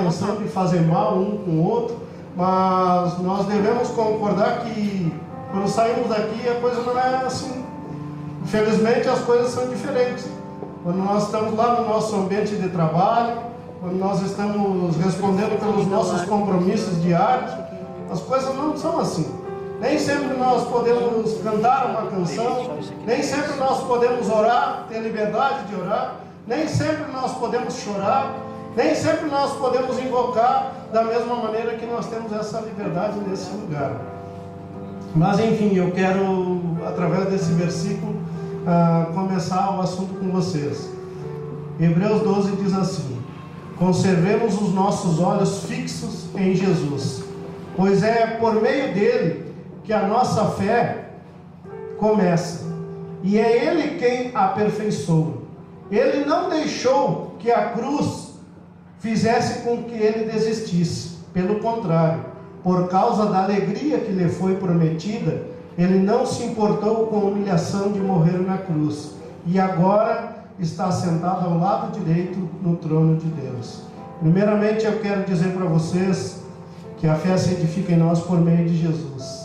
intenção de fazer mal um com o outro, mas nós devemos concordar que quando saímos daqui a coisa não é assim. Infelizmente as coisas são diferentes. Quando nós estamos lá no nosso ambiente de trabalho, quando nós estamos respondendo pelos nossos compromissos diários, as coisas não são assim. Nem sempre nós podemos cantar uma canção, nem sempre nós podemos orar, ter liberdade de orar, nem sempre nós podemos chorar, nem sempre nós podemos invocar da mesma maneira que nós temos essa liberdade nesse lugar. Mas enfim, eu quero, através desse versículo, começar o assunto com vocês. Hebreus 12 diz assim: conservemos os nossos olhos fixos em Jesus, pois é por meio dele que a nossa fé começa, e é ele quem aperfeiçoa. Ele não deixou que a cruz fizesse com que ele desistisse. Pelo contrário, por causa da alegria que lhe foi prometida, ele não se importou com a humilhação de morrer na cruz, e agora está sentado ao lado direito no trono de Deus. Primeiramente, eu quero dizer para vocês que a fé se edifica em nós por meio de Jesus.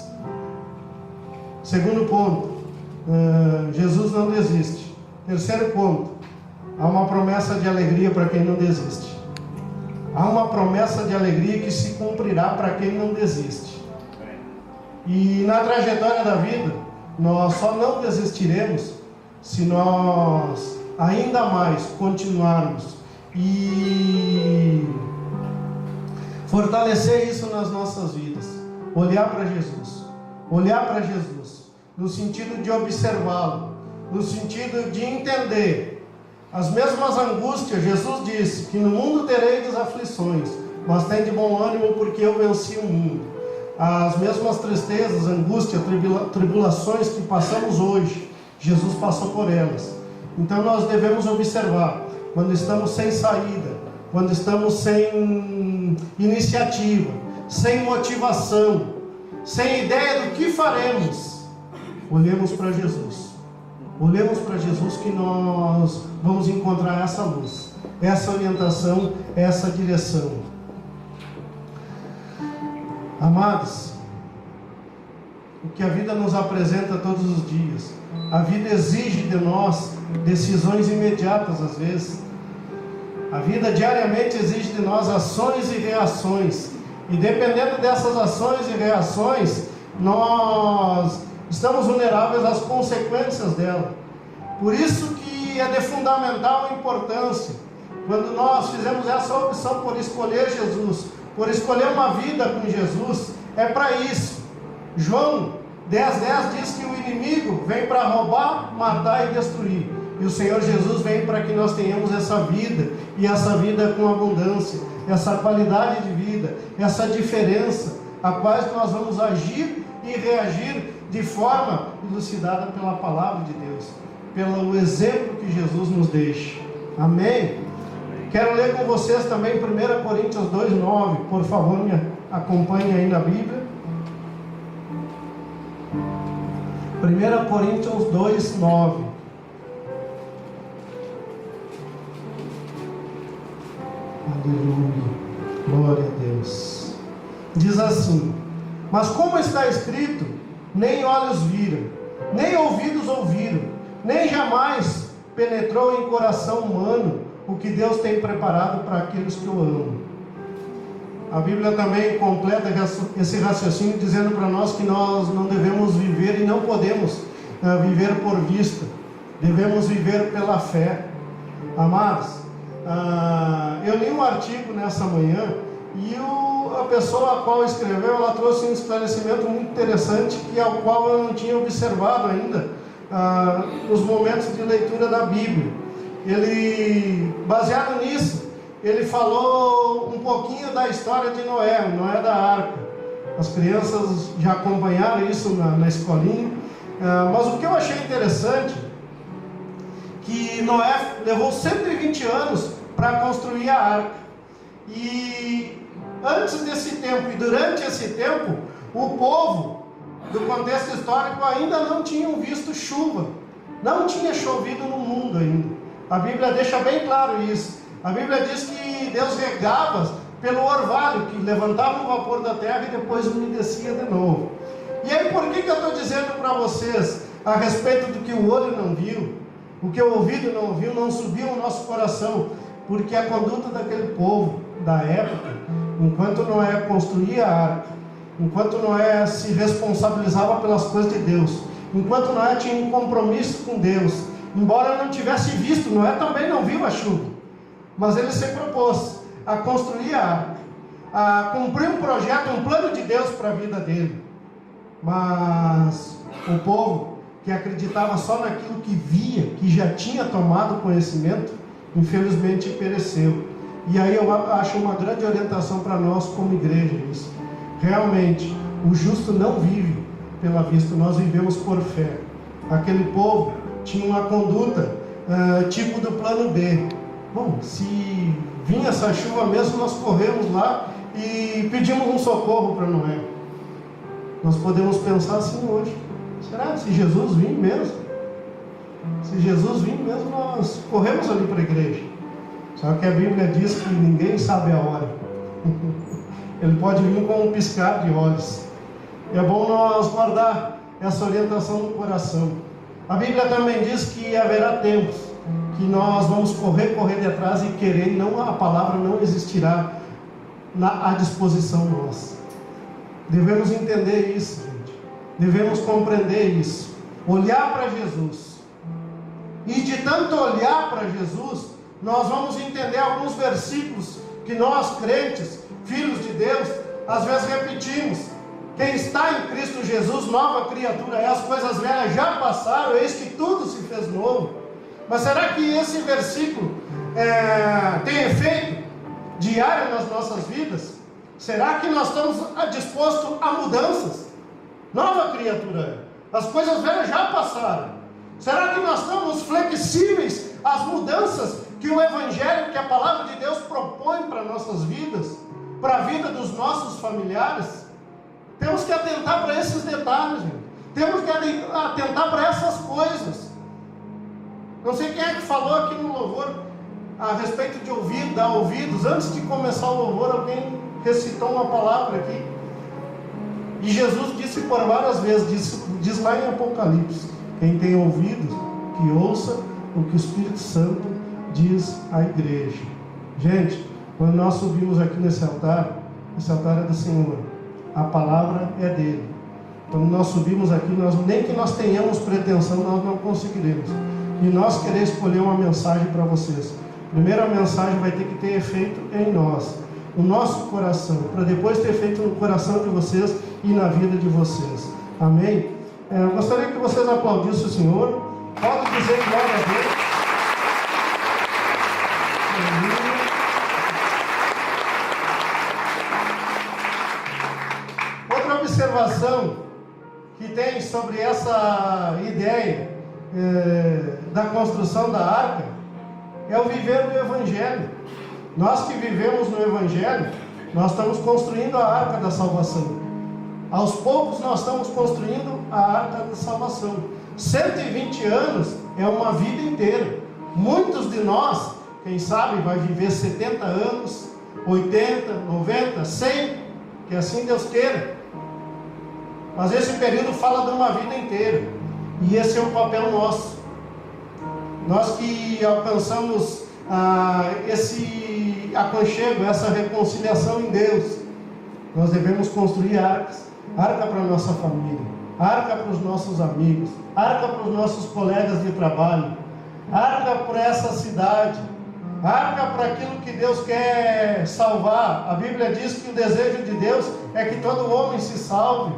Segundo ponto, Jesus não desiste. Terceiro ponto, há uma promessa de alegria para quem não desiste. Há uma promessa de alegria que se cumprirá para quem não desiste. E na trajetória da vida, nós só não desistiremos se nós ainda mais continuarmos e fortalecer isso nas nossas vidas. Olhar para Jesus. Olhar para Jesus no sentido de observá-lo, no sentido de entender as mesmas angústias. Jesus disse que no mundo tereis aflições, mas tende bom ânimo porque eu venci o mundo. As mesmas tristezas, angústias, tribulações que passamos hoje, Jesus passou por elas. Então nós devemos observar quando estamos sem saída, quando estamos sem iniciativa, sem motivação, sem ideia do que faremos. Olhemos para Jesus. Olhemos para Jesus, que nós vamos encontrar essa luz, essa orientação, essa direção. Amados, o que a vida nos apresenta todos os dias, a vida exige de nós decisões imediatas às vezes. A vida diariamente exige de nós ações e reações, e dependendo dessas ações e reações, nós estamos vulneráveis às consequências dela. Por isso que é de fundamental importância, quando nós fizemos essa opção por escolher Jesus, por escolher uma vida com Jesus, é para isso. João 10:10 diz que o inimigo vem para roubar, matar e destruir, e o Senhor Jesus vem para que nós tenhamos essa vida, e essa vida com abundância, essa qualidade de vida, essa diferença, a qual nós vamos agir e reagir de forma elucidada pela palavra de Deus, pelo exemplo que Jesus nos deixa. Amém? Quero ler com vocês também 1 Coríntios 2:9. Por favor, me acompanhe aí na Bíblia. 1 Coríntios 2:9. Aleluia, glória a Deus. Diz assim: mas como está escrito, nem olhos viram, nem ouvidos ouviram, nem jamais penetrou em coração humano o que Deus tem preparado para aqueles que o amam. A Bíblia também completa esse raciocínio dizendo para nós que nós não devemos viver e não podemos viver por vista, devemos viver pela fé. Amados, eu li um artigo nessa manhã e a pessoa a qual escreveu, ela trouxe um esclarecimento muito interessante, que ao qual eu não tinha observado ainda nos momentos de leitura da Bíblia. Ele, baseado nisso, ele falou um pouquinho da história de Noé da arca. As crianças já acompanharam isso na escolinha, mas o que eu achei interessante, que Noé levou 120 anos para construir a arca, e antes desse tempo e durante esse tempo, o povo do contexto histórico ainda não tinham visto chuva, não tinha chovido no mundo ainda. A Bíblia deixa bem claro isso. A Bíblia diz que Deus regava pelo orvalho que levantava o vapor da terra e depois umedecia de novo. E aí, por que eu estou dizendo para vocês a respeito do que o olho não viu, o que o ouvido não ouviu, não subiu ao nosso coração? Porque a conduta daquele povo da época, enquanto Noé construía a arca, enquanto Noé se responsabilizava pelas coisas de Deus, enquanto Noé tinha um compromisso com Deus, embora não tivesse visto, Noé também não viu a chuva, mas ele se propôs a construir a arca, a cumprir um projeto, um plano de Deus para a vida dele. Mas o povo que acreditava só naquilo que via, que já tinha tomado conhecimento, infelizmente pereceu. E aí eu acho uma grande orientação para nós como igreja isso. Realmente, o justo não vive pela vista, nós vivemos por fé. Aquele povo tinha uma conduta tipo do plano B. Bom, se vinha essa chuva mesmo, nós corremos lá e pedimos um socorro para Noé. Nós podemos pensar assim hoje: será que se Jesus vir mesmo? Se Jesus vir mesmo, nós corremos ali para a igreja. Só que a Bíblia diz que ninguém sabe a hora. Ele pode vir com um piscar de olhos. E é bom nós guardar essa orientação no coração. A Bíblia também diz que haverá tempos que nós vamos correr de atrás e querer, não, a palavra não existirá à disposição nossa. Devemos entender isso, gente. Devemos compreender isso. Olhar para Jesus. E de tanto olhar para Jesus, nós vamos entender alguns versículos que nós, crentes, filhos de Deus, às vezes repetimos. Quem está em Cristo Jesus, nova criatura é, as coisas velhas já passaram, eis que tudo se fez novo. Mas será que esse versículo tem efeito diário nas nossas vidas? Será que nós estamos dispostos a mudanças? Nova criatura é, as coisas velhas já passaram. Será que nós estamos flexíveis às mudanças que o Evangelho, que a Palavra de Deus propõe para nossas vidas, para a vida dos nossos familiares? Temos que atentar para esses detalhes, gente. Temos que atentar para essas coisas. Não sei quem é que falou aqui no louvor a respeito de ouvir, dar ouvidos. Antes de começar o louvor, alguém recitou uma palavra aqui. E Jesus disse por várias vezes, diz lá em Apocalipse: quem tem ouvidos, que ouça o que o Espírito Santo diz à igreja. Gente, quando nós subimos aqui nesse altar é do Senhor. A palavra é dele. Quando nós subimos aqui, nem que nós tenhamos pretensão, nós não conseguiremos. E nós queremos escolher uma mensagem para vocês. Primeiro, a mensagem vai ter que ter efeito em nós, no nosso coração, para depois ter efeito no coração de vocês e na vida de vocês. Amém? Eu gostaria que vocês aplaudissem o Senhor. Pode dizer glória a Deus. Outra observação que tem sobre essa ideia da construção da arca é o viver do Evangelho. Nós que vivemos no Evangelho, nós estamos construindo a arca da salvação. Aos poucos nós estamos construindo a arca da salvação. 120 anos é uma vida inteira. Muitos de nós, quem sabe, vai viver 70 anos, 80, 90, 100, que assim Deus queira. Mas esse período fala de uma vida inteira. E esse é o papel nosso. Nós que alcançamos esse aconchego, essa reconciliação em Deus, nós devemos construir arcas. Arca para a nossa família, arca para os nossos amigos, arca para os nossos colegas de trabalho, arca para essa cidade, arca para aquilo que Deus quer salvar. A Bíblia diz que o desejo de Deus é que todo homem se salve.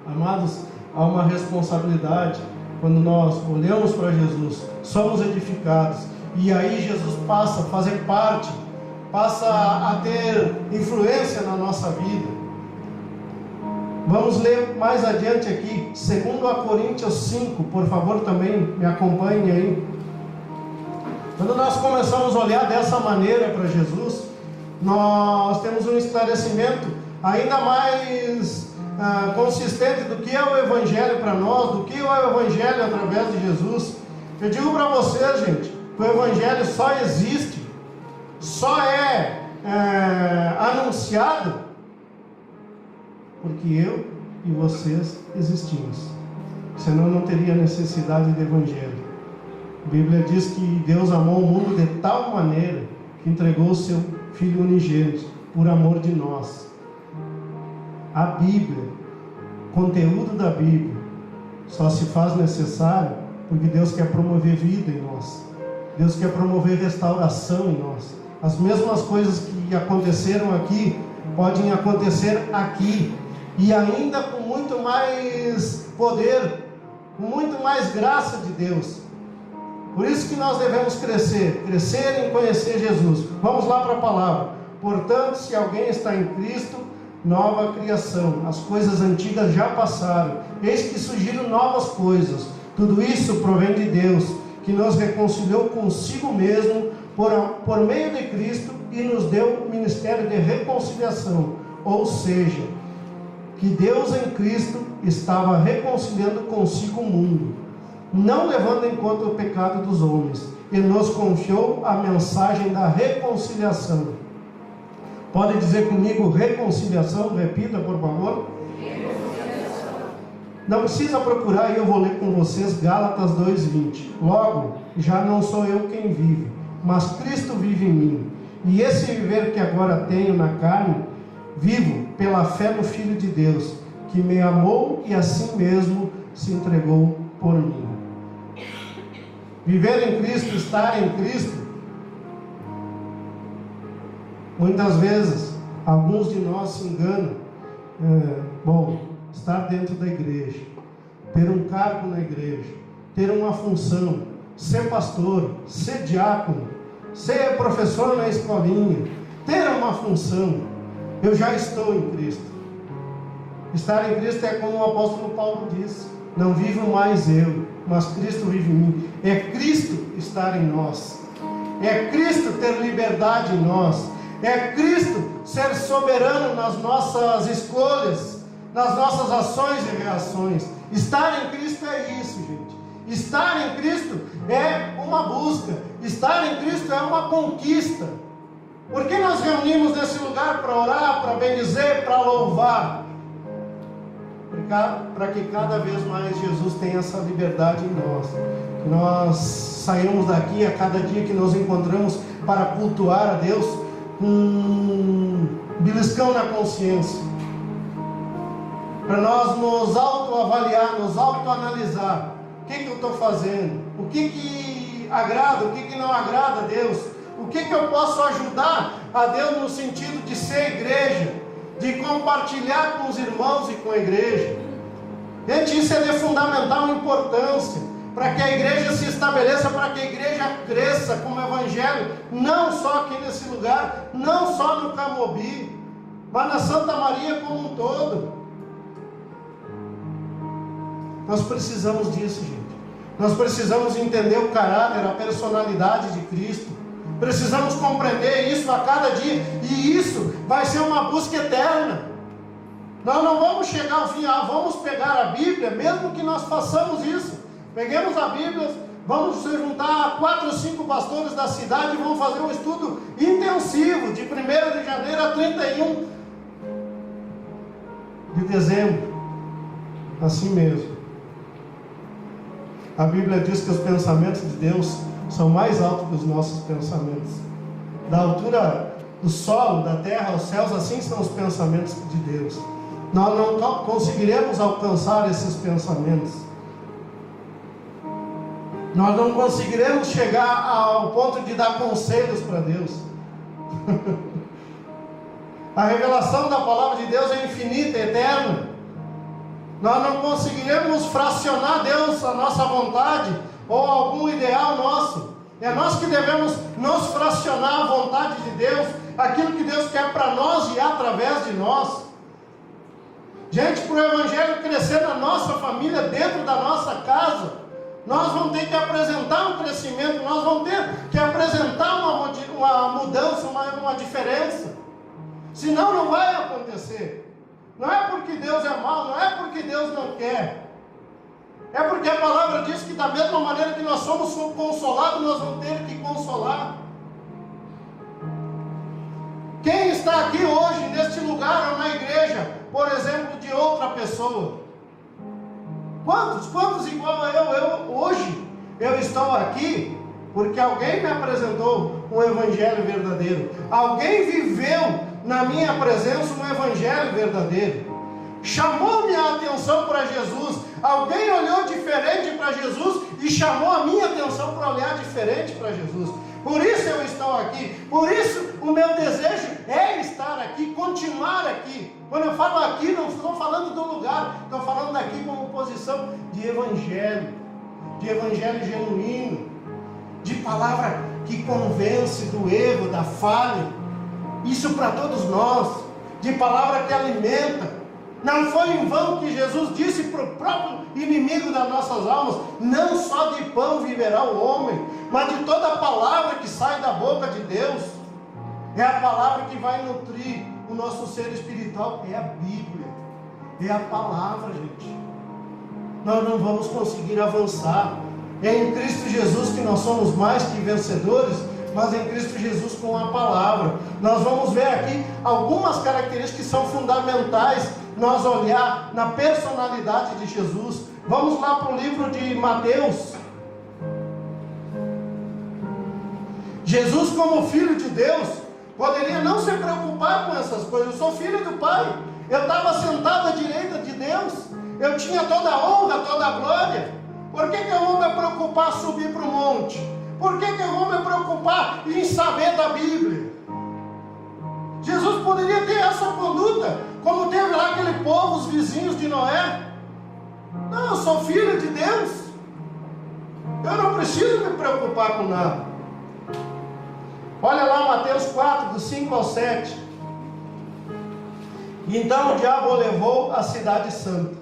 Amados, há uma responsabilidade. Quando nós olhamos para Jesus, somos edificados, e aí Jesus passa a fazer parte, passa a ter influência na nossa vida. Vamos ler mais adiante aqui, 2 Coríntios 5, por favor, também me acompanhe aí. Quando nós começamos a olhar dessa maneira para Jesus, nós temos um esclarecimento ainda mais consistente do que é o Evangelho para nós, do que é o Evangelho através de Jesus. Eu digo para vocês, gente, que o Evangelho só existe, só é anunciado? Porque eu e vocês existimos. Senão não teria necessidade de evangelho. A Bíblia diz que Deus amou o mundo de tal maneira que entregou o seu Filho unigênito por amor de nós. A Bíblia, o conteúdo da Bíblia, só se faz necessário porque Deus quer promover vida em nós. Deus quer promover restauração em nós. As mesmas coisas que aconteceram aqui podem acontecer aqui, e ainda com muito mais poder, com muito mais graça de Deus. Por isso que nós devemos crescer em conhecer Jesus. Vamos lá para a palavra. Portanto, se alguém está em Cristo, nova criação. As coisas antigas já passaram, eis que surgiram novas coisas. Tudo isso provém de Deus, que nos reconciliou consigo mesmo por meio de Cristo e nos deu o ministério de reconciliação. Ou seja, que Deus em Cristo estava reconciliando consigo o mundo, não levando em conta o pecado dos homens, e nos confiou a mensagem da reconciliação. Pode dizer comigo reconciliação? Repita, por favor. Não precisa procurar, e eu vou ler com vocês Gálatas 2:20. Logo, já não sou eu quem vive, mas Cristo vive em mim. E esse viver que agora tenho na carne, vivo pela fé no Filho de Deus, que me amou e assim mesmo se entregou por mim. Viver em Cristo, estar em Cristo. Muitas vezes, alguns de nós se enganam. Estar dentro da igreja, ter um cargo na igreja, ter uma função, ser pastor, ser diácono, ser professor na escolinha, ter uma função. Eu já estou em Cristo. Estar em Cristo é como o apóstolo Paulo disse: não vivo mais eu, mas Cristo vive em mim. É Cristo estar em nós, é Cristo ter liberdade em nós, é Cristo ser soberano nas nossas escolhas, nas nossas ações e reações. Estar em Cristo é isso, gente. Estar em Cristo é uma busca. Estar em Cristo é uma conquista. Por que nós reunimos nesse lugar para orar, para bendizer, para louvar? Para que cada vez mais Jesus tenha essa liberdade em nós. Que nós saímos daqui a cada dia que nos encontramos para cultuar a Deus com um beliscão na consciência. Para nós nos autoavaliar, nos autoanalisar. O que eu estou fazendo? O que agrada, o que não agrada a Deus? O que eu posso ajudar a Deus no sentido de ser igreja, de compartilhar com os irmãos e com a igreja? Gente, isso é de fundamental importância, para que a igreja se estabeleça, para que a igreja cresça como evangelho, não só aqui nesse lugar, não só no Camobi, mas na Santa Maria como um todo. Nós precisamos disso, gente. Nós precisamos entender o caráter, a personalidade de Cristo. Precisamos compreender isso a cada dia. E isso vai ser uma busca eterna. Nós não vamos chegar ao fim, vamos pegar a Bíblia, mesmo que nós façamos isso. Peguemos a Bíblia, vamos juntar 4 ou 5 pastores da cidade e vamos fazer um estudo intensivo, de 1º de janeiro a 31 de dezembro. Assim mesmo. A Bíblia diz que os pensamentos de Deus são mais altos que os nossos pensamentos. Da altura do solo, da terra aos céus, assim são os pensamentos de Deus. Nós não conseguiremos alcançar esses pensamentos. Nós não conseguiremos chegar ao ponto de dar conselhos para Deus. A revelação da palavra de Deus é infinita, eterna. Nós não conseguiremos fracionar Deus, a nossa vontade, ou algum ideal nosso. É nós que devemos nos fracionar a vontade de Deus, aquilo que Deus quer para nós e através de nós. Gente, para o Evangelho crescer na nossa família, dentro da nossa casa, nós vamos ter que apresentar um crescimento, nós vamos ter que apresentar uma mudança, uma diferença. Senão não vai acontecer. Não é porque Deus é mau, não é porque Deus não quer. É porque a palavra diz que da mesma maneira que nós somos consolados, nós vamos ter que consolar. está aqui hoje, neste lugar ou na igreja, por exemplo, de outra pessoa? Quantos igual a eu hoje? Eu estou aqui porque alguém me apresentou um evangelho verdadeiro. Alguém viveu na minha presença um evangelho verdadeiro. Chamou minha atenção para Jesus. Alguém olhou diferente para Jesus e chamou a minha atenção para olhar diferente para Jesus. Por isso eu estou aqui. Por isso o meu desejo é estar aqui, continuar aqui. Quando eu falo aqui, não estou falando do lugar, estou falando daqui como posição de evangelho genuíno, de palavra que convence do erro, da falha. Isso para todos nós, de palavra que alimenta. Não foi em vão que Jesus disse para o próprio inimigo das nossas almas: não só de pão viverá o homem, mas de toda a palavra que sai da boca de Deus. É a palavra que vai nutrir o nosso ser espiritual, é a Bíblia, é a palavra, gente. Nós não vamos conseguir avançar. É em Cristo Jesus que nós somos mais que vencedores, mas em Cristo Jesus com a palavra. Nós vamos ver aqui algumas características que são fundamentais nós olhar na personalidade de Jesus. Vamos lá para o livro de Mateus. Jesus, como filho de Deus, poderia não se preocupar com essas coisas. Eu sou filho do Pai, eu estava sentado à direita de Deus, eu tinha toda a honra, toda a glória. Por que eu vou me preocupar em subir para o monte? Por que eu vou me preocupar em saber da Bíblia? Jesus poderia ter essa conduta, como teve lá aquele povo, os vizinhos de Noé. Não, eu sou filho de Deus, eu não preciso me preocupar com nada. Olha lá Mateus 4, do 5 ao 7. Então o diabo o levou à cidade santa,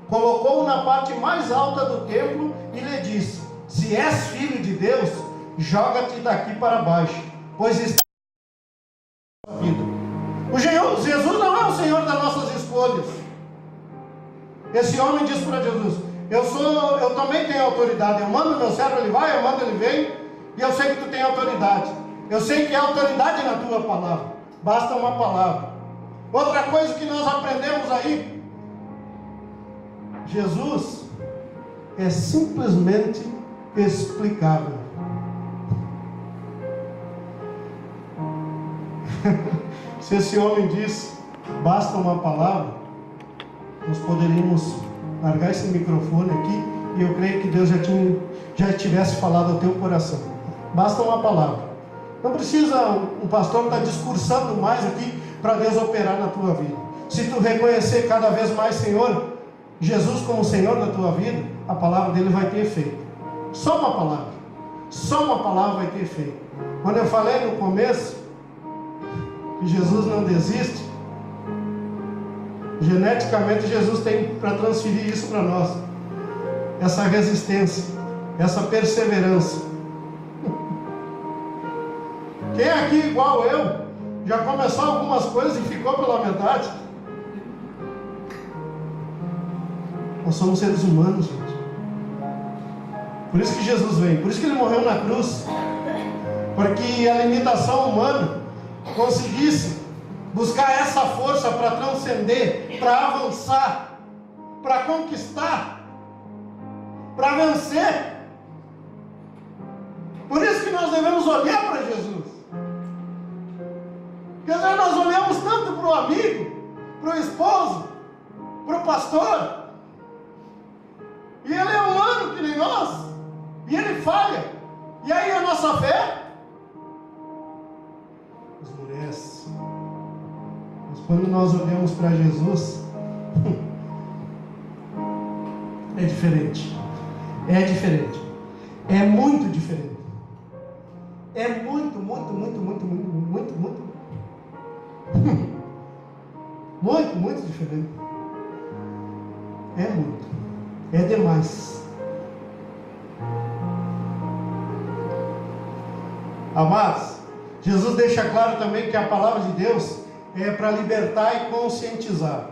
colocou-o na parte mais alta do templo e lhe disse: se és filho de Deus, joga-te daqui para baixo, pois está vida. Jesus não é o Senhor das nossas escolhas. Esse homem disse para Jesus: eu também tenho autoridade, eu mando meu servo, ele vai, eu mando ele vem, e eu sei que tu tem autoridade. Eu sei que há autoridade na tua palavra, basta uma palavra. Outra coisa que nós aprendemos aí: Jesus é simplesmente explicável. Se esse homem disse, basta uma palavra, nós poderíamos largar esse microfone aqui, e eu creio que Deus já tivesse falado ao teu coração. Basta uma palavra. Não precisa um pastor estar discursando mais aqui para Deus operar na tua vida. Se tu reconhecer cada vez mais Senhor Jesus como Senhor da tua vida, a palavra dele vai ter efeito. Só uma palavra vai ter efeito. Quando eu falei no começo que Jesus não desiste, geneticamente Jesus tem para transferir isso para nós, essa resistência, essa perseverança. Quem aqui igual eu já começou algumas coisas e ficou pela metade? Nós somos seres humanos, gente. Por isso que Jesus veio, por isso que ele morreu na cruz, para que a limitação humana conseguisse buscar essa força para transcender, para avançar, para conquistar, para vencer. Por isso que nós devemos olhar para Jesus. Porque às vezes nós olhamos tanto para o amigo, para o esposo, para o pastor, e ele é humano que nem nós, e ele falha, e aí a nossa fé esmurece. Mas quando nós olhamos para Jesus, é diferente, é muito diferente, é muito diferente, é demais. Amados, Jesus deixa claro também que a palavra de Deus é para libertar e conscientizar.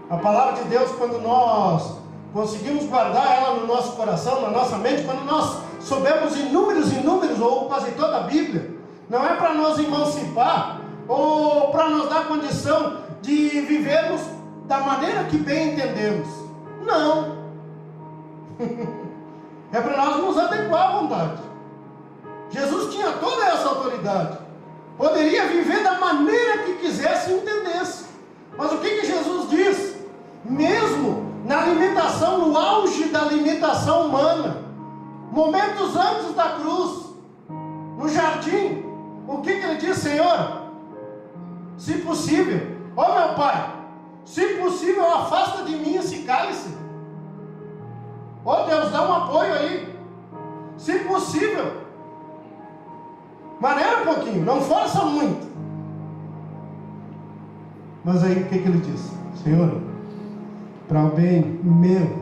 A palavra de Deus, quando nós conseguimos guardar ela no nosso coração, na nossa mente, quando nós soubemos inúmeros, ou quase toda a Bíblia, não é para nos emancipar, ou para para nos dar condição de vivermos da maneira que bem entendemos. Não. É para nós nos adequar à vontade. Jesus tinha toda essa autoridade. Poderia viver da maneira que quisesse e entendesse. Mas o que Jesus diz? Mesmo na limitação, no auge da limitação humana, momentos antes da cruz, no jardim, o que ele diz? Senhor, se possível, ó meu Pai, se possível, afasta de mim esse cálice. Ó Deus, dá um apoio aí. Se possível, maneira um pouquinho, não força muito. Mas aí o que ele diz? Senhor, para o bem meu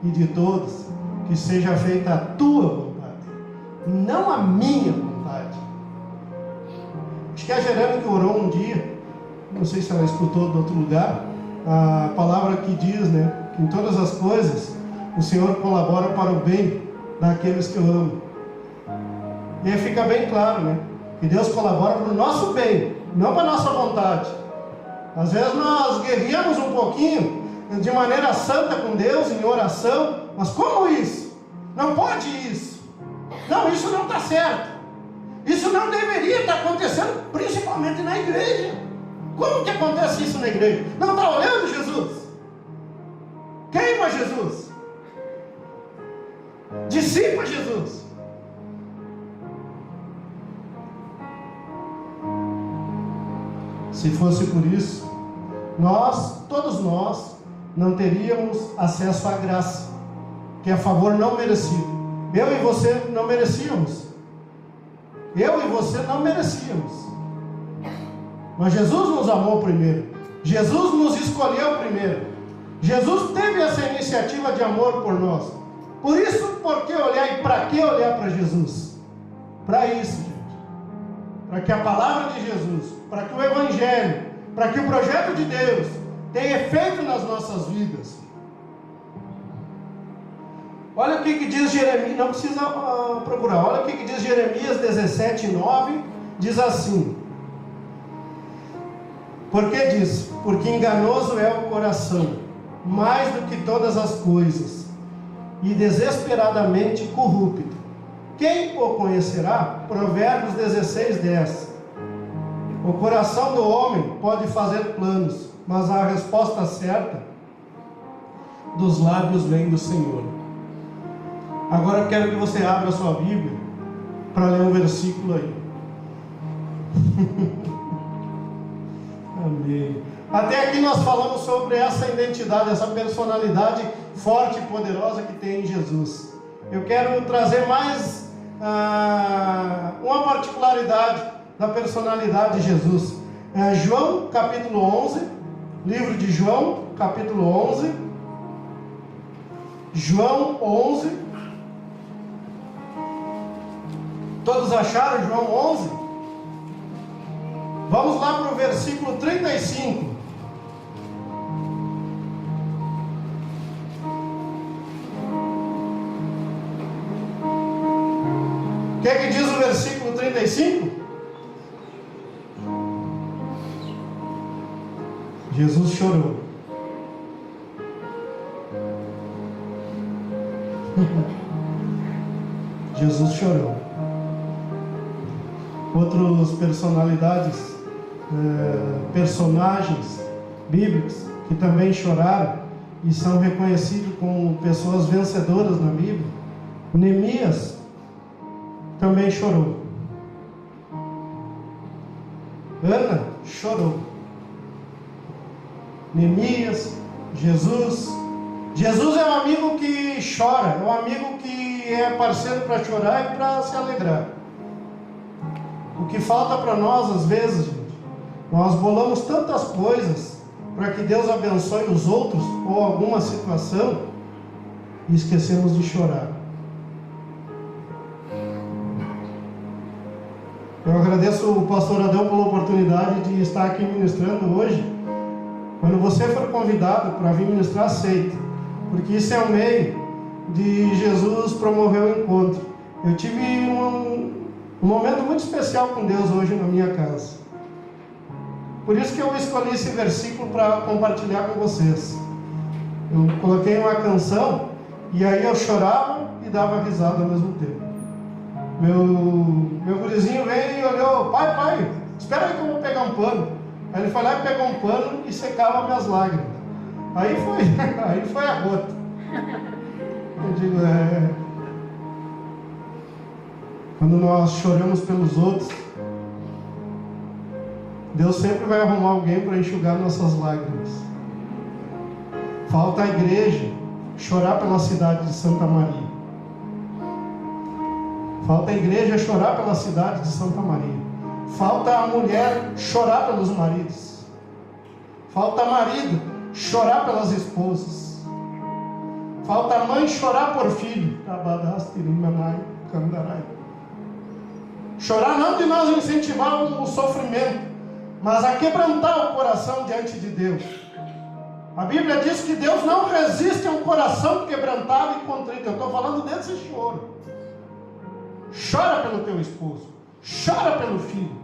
e de todos, que seja feita a tua vontade, não a minha vontade. Acho que a Jerônimo que orou um dia, não sei se ela escutou de outro lugar, a palavra que diz, né, que em todas as coisas o Senhor colabora para o bem daqueles que o amam. E aí fica bem claro, né, que Deus colabora para o nosso bem, não para a nossa vontade. Às vezes nós guerreamos um pouquinho de maneira santa com Deus, em oração, mas como isso? Não pode isso. Não, isso não está certo. Isso não deveria estar acontecendo, principalmente na igreja. Como que acontece isso na igreja? Não está olhando Jesus? Queima Jesus. Dissipa Jesus. Se fosse por isso, todos nós, não teríamos acesso à graça, que é favor não merecido. Eu e você não merecíamos. Eu e você não merecíamos. Mas Jesus nos amou primeiro. Jesus nos escolheu primeiro. Jesus teve essa iniciativa de amor por nós. Por isso, por que olhar e para que olhar para Jesus? Para isso, gente. Para que a palavra de Jesus, para que o Evangelho, para que o projeto de Deus tenha efeito nas nossas vidas. Olha o que diz Jeremias, não precisa procurar, olha o que diz Jeremias 17:9, diz assim: porque diz, porque enganoso é o coração, mais do que todas as coisas, e desesperadamente corrupto. Quem o conhecerá? Provérbios 16:10. O coração do homem pode fazer planos, mas a resposta certa dos lábios vem do Senhor. Agora eu quero que você abra a sua Bíblia para ler um versículo aí. Amém. Até aqui nós falamos sobre essa identidade, essa personalidade forte e poderosa que tem em Jesus. Eu quero trazer mais uma particularidade da personalidade de Jesus. João capítulo 11, livro de João capítulo 11, João 11. Todos acharam João 11? Vamos lá para o versículo 35. O que diz o versículo 35? Jesus chorou. Jesus chorou. Outras personagens bíblicos que também choraram e são reconhecidos como pessoas vencedoras na Bíblia. Neemias também chorou. Ana chorou. Neemias, Jesus. Jesus é um amigo que chora, é um amigo que é parceiro para chorar e para se alegrar. O que falta para nós às vezes, gente, nós bolamos tantas coisas para que Deus abençoe os outros ou alguma situação e esquecemos de chorar. Eu agradeço o pastor Adão pela oportunidade de estar aqui ministrando hoje. Quando você for convidado para vir ministrar, aceite, porque isso é um meio de Jesus promover o encontro. Eu tive um momento muito especial com Deus hoje na minha casa. Por isso que eu escolhi esse versículo para compartilhar com vocês. Eu coloquei uma canção e aí eu chorava e dava risada ao mesmo tempo. Meu gurizinho veio e olhou: pai, espera aí que eu vou pegar um pano. Aí ele foi lá e pegou um pano e secava minhas lágrimas. Aí foi a gota. Eu digo, quando nós choramos pelos outros, Deus sempre vai arrumar alguém para enxugar nossas lágrimas. Falta a igreja chorar pela cidade de Santa Maria. Falta a igreja chorar pela cidade de Santa Maria. Falta a mulher chorar pelos maridos. Falta marido chorar pelas esposas. Falta a mãe chorar por filho. Chorar não de nós incentivar o sofrimento, mas a quebrantar o coração diante de Deus. A Bíblia diz que Deus não resiste a um coração quebrantado e contrito. Eu estou falando desse choro. Chora pelo teu esposo, chora pelo filho,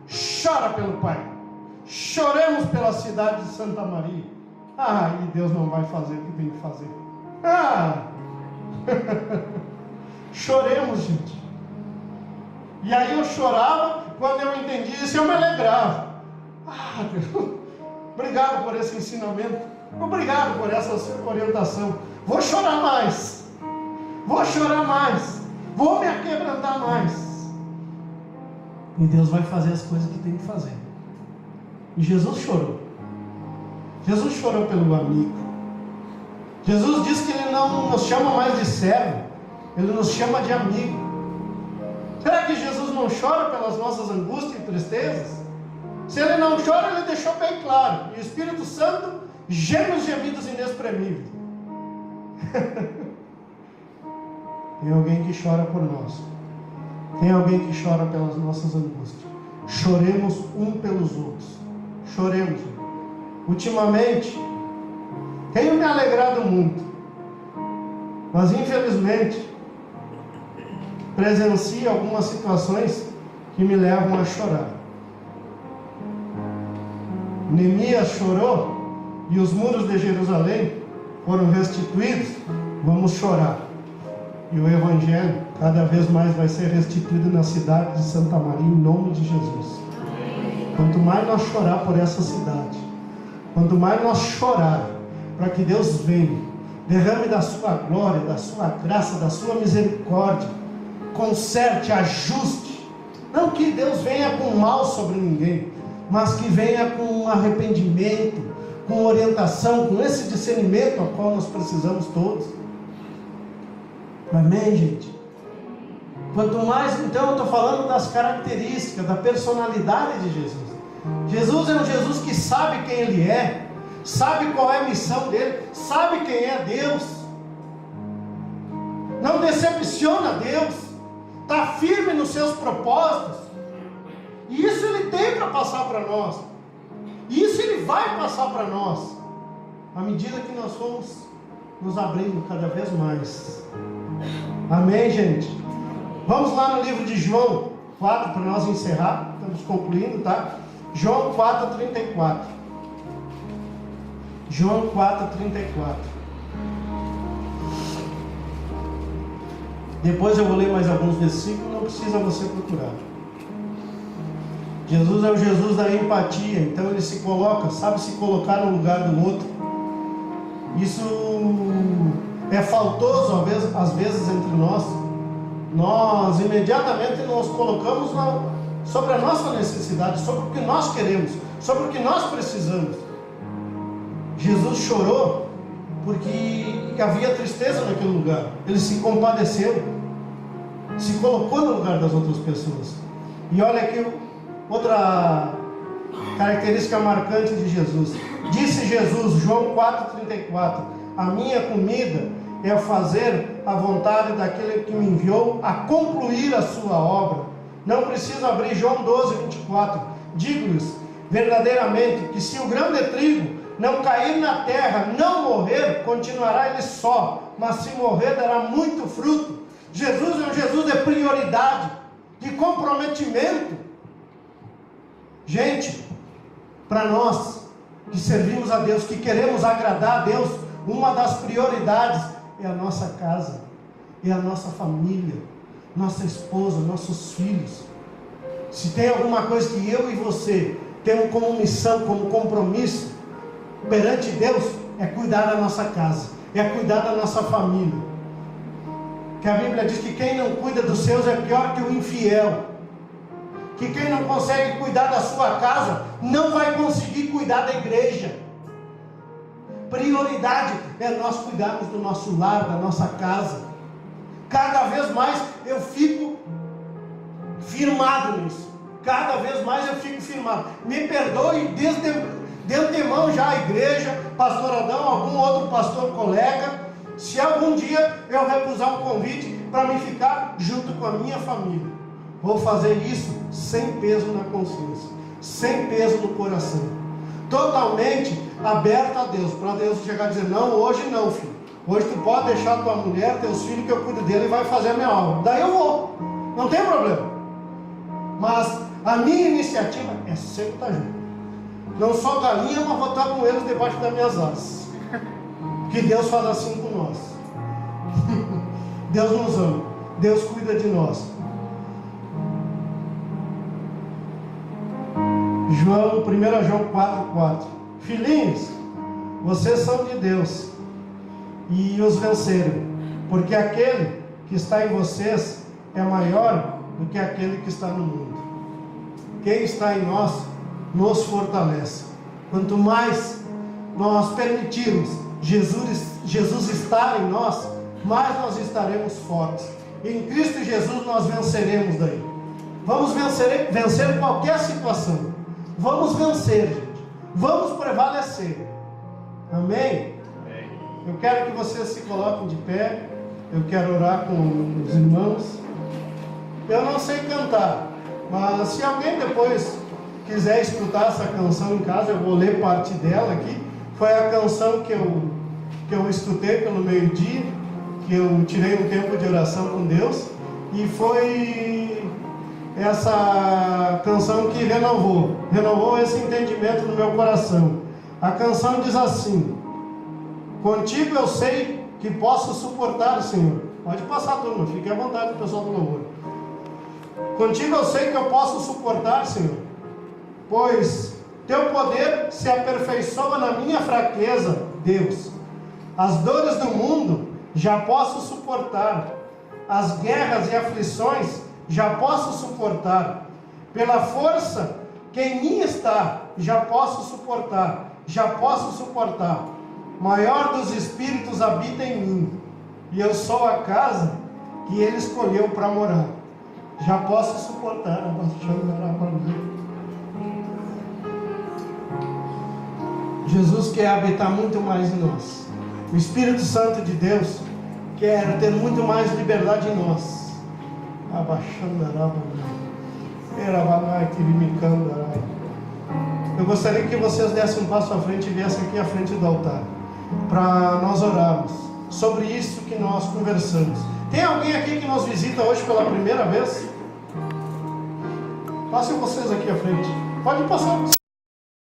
chora pelo pai. Choremos pela cidade de Santa Maria. E Deus não vai fazer o que tem que fazer. Choremos, gente. E aí eu chorava, quando eu entendi isso, eu me alegrava. Deus, obrigado por esse ensinamento. Obrigado por essa orientação. Vou chorar mais. Vou chorar mais. Vou me aquebrantar mais. E Deus vai fazer as coisas que tem que fazer. E Jesus chorou. Jesus chorou pelo amigo. Jesus disse que Ele não nos chama mais de servo, Ele nos chama de amigo. Será que Jesus não chora pelas nossas angústias e tristezas? Se Ele não chora, Ele deixou bem claro. E o Espírito Santo geme os gemidos inexprimíveis. Tem alguém que chora por nós. Tem alguém que chora pelas nossas angústias. Choremos um pelos outros. Choremos. Ultimamente, tenho me alegrado muito, mas infelizmente presencio algumas situações que me levam a chorar. Neemias chorou e os muros de Jerusalém foram restituídos. Vamos chorar. E o Evangelho cada vez mais vai ser restituído na cidade de Santa Maria, em nome de Jesus. Quanto mais nós chorar por essa cidade, quanto mais nós chorar para que Deus venha, derrame da sua glória, da sua graça, da sua misericórdia, conserte, ajuste. Não que Deus venha com mal sobre ninguém, mas que venha com um arrependimento, com orientação, com esse discernimento ao qual nós precisamos todos. Amém, gente? Quanto mais, então, eu estou falando das características, da personalidade de Jesus. Jesus é um Jesus que sabe quem Ele é, sabe qual é a missão dele, sabe quem é Deus, não decepciona Deus, está firme nos seus propósitos, e isso Ele tem para passar para nós, e isso Ele vai passar para nós, à medida que nós formos nos abrindo cada vez mais. Amém, gente? Vamos lá no livro de João 4, para nós encerrar, estamos concluindo, tá? João 4:34. João 4:34. Depois eu vou ler mais alguns versículos, não precisa você procurar. Jesus é o Jesus da empatia, então Ele se coloca, sabe se colocar no lugar do outro. Isso é faltoso às vezes entre nós. Nós imediatamente nos colocamos sobre a nossa necessidade, sobre o que nós queremos, sobre o que nós precisamos. Jesus chorou porque havia tristeza naquele lugar. Ele se compadeceu, se colocou no lugar das outras pessoas. E olha aqui outra característica marcante de Jesus. Disse Jesus, João 4:34: a minha comida é fazer a vontade daquele que me enviou a concluir a sua obra. Não preciso abrir João 12:24. Digo-lhes verdadeiramente que se o grão de trigo não cair na terra, não morrer, continuará ele só, mas se morrer dará muito fruto. Jesus é um Jesus de prioridade, de comprometimento. Gente, Para nós que servimos a Deus, que queremos agradar a Deus, uma das prioridades é a nossa casa, é a nossa família, nossa esposa, nossos filhos. Se tem alguma coisa que eu e você temos como missão, como compromisso perante Deus, é cuidar da nossa casa, é cuidar da nossa família. Que a Bíblia diz que quem não cuida dos seus é pior que o infiel. Que quem não consegue cuidar da sua casa, não vai conseguir cuidar da igreja. Prioridade é nós cuidarmos do nosso lar, da nossa casa. Cada vez mais eu fico firmado nisso. Cada vez mais eu fico firmado. Me perdoe de antemão já a igreja, pastor Adão, algum outro pastor colega, se algum dia eu recusar um convite para me ficar junto com a minha família. Vou fazer isso sem peso na consciência, sem peso no coração, totalmente aberto a Deus, para Deus chegar e dizer: não, hoje não, filho, hoje tu pode deixar tua mulher, teus filhos, que eu cuido dele e vai fazer a minha obra. Daí eu vou, não tem problema. Mas a minha iniciativa é sempre estar junto. Não sou galinha, mas vou estar com eles debaixo das minhas asas. Que Deus faz assim com nós. Deus nos ama, Deus cuida de nós. 1 João 4,4: filhinhos, vocês são de Deus e os venceram, porque aquele que está em vocês é maior do que aquele que está no mundo. Quem está em nós nos fortalece. Quanto mais nós permitirmos Jesus estar em nós, mais nós estaremos fortes. Em Cristo Jesus nós venceremos daí. Vamos vencer qualquer situação. Vamos vencer, gente. Vamos prevalecer. Amém? Eu quero que vocês se coloquem de pé. Eu quero orar com os irmãos. Eu não sei cantar, mas se alguém depois quiser escutar essa canção em casa, eu vou ler parte dela aqui. Foi a canção que eu escutei pelo meio-dia, que eu tirei um tempo de oração com Deus, e foi essa canção que renovou esse entendimento no meu coração. A canção diz assim: contigo eu sei que posso suportar, Senhor. Pode passar, turma, fique à vontade, pessoal do louvor. Contigo eu sei que eu posso suportar, Senhor, pois teu poder se aperfeiçoa na minha fraqueza, Deus. As dores do mundo já posso suportar, as guerras e aflições já posso suportar. Pela força que em mim está, já posso suportar. Maior dos espíritos habita em mim, e eu sou a casa que ele escolheu para morar. Já posso suportar. Jesus quer habitar muito mais em nós. O Espírito Santo de Deus quer ter muito mais liberdade em nós. Eu gostaria que vocês dessem um passo à frente e viessem aqui à frente do altar, para nós orarmos sobre isso que nós conversamos. Tem alguém aqui que nos visita hoje pela primeira vez? Passem vocês aqui à frente. Pode passar.